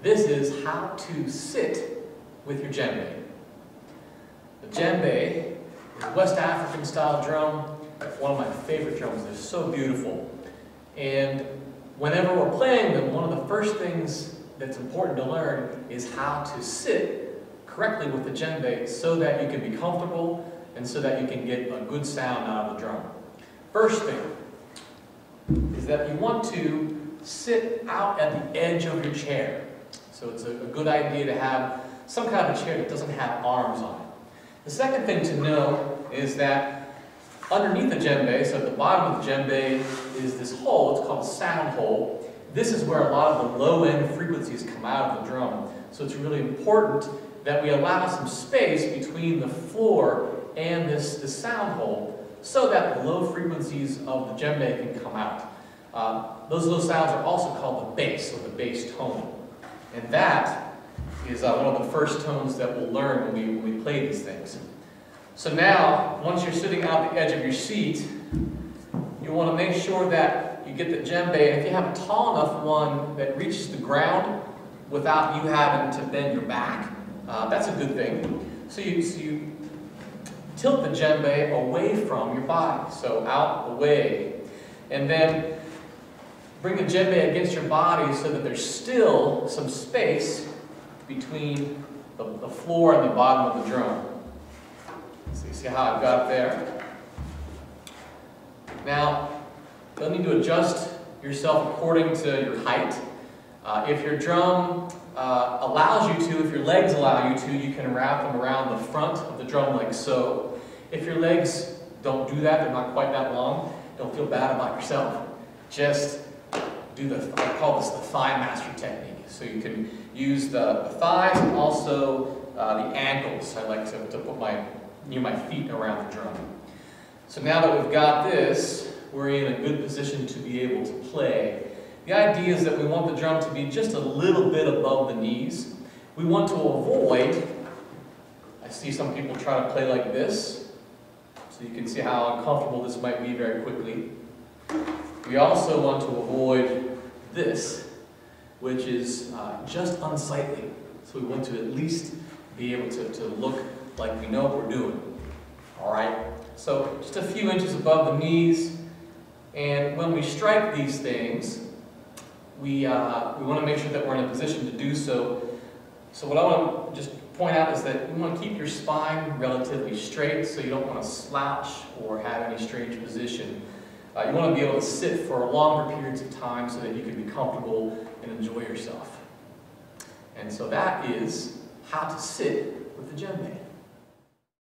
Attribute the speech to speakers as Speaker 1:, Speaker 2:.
Speaker 1: This is how to sit with your djembe. The djembe is a West African style drum. One of my favorite drums. They're so beautiful. And whenever we're playing them, one of the first things that's important to learn is how to sit correctly with the djembe so that you can be comfortable and so that you can get a good sound out of the drum. First thing is that you want to sit out at the edge of your chair. So it's a good idea to have some kind of a chair that doesn't have arms on it. The second thing to know is that underneath the djembe, so at the bottom of the djembe, is this hole. It's called a sound hole. This is where a lot of the low-end frequencies come out of the drum. So it's really important that we allow some space between the floor and this sound hole so that the low frequencies of the djembe can come out. Those low sounds are also called the bass, or the bass tone. And that is one of the first tones that we'll learn when we play these things. So now, once you're sitting out the edge of your seat, you want to make sure that you get the djembe, and if you have a tall enough one that reaches the ground without you having to bend your back, that's a good thing. So you tilt the djembe away from your body, so out, away, and then bring the djembe against your body so that there's still some space between the floor and the bottom of the drum. So you see how I've got it there? Now, you'll need to adjust yourself according to your height. If your drum allows you to, if your legs allow you to, you can wrap them around the front of the drum like so. If your legs don't do that, they're not quite that long, don't feel bad about yourself. Just do I call this the thigh master technique. So you can use the thighs and also the ankles. I like to put near my feet around the drum. So now that we've got this, we're in a good position to be able to play. The idea is that we want the drum to be just a little bit above the knees. We want to avoid, I see some people try to play like this, so you can see how uncomfortable this might be very quickly. We also want to avoid this, which is just unsightly. So we want to at least be able to look like we know what we're doing. All right? So just a few inches above the knees. And when we strike these things, we want to make sure that we're in a position to do so. So what I want to just point out is that you want to keep your spine relatively straight, so you don't want to slouch or have any strange position. You want to be able to sit for longer periods of time so that you can be comfortable and enjoy yourself. And so that is how to sit with the djembe.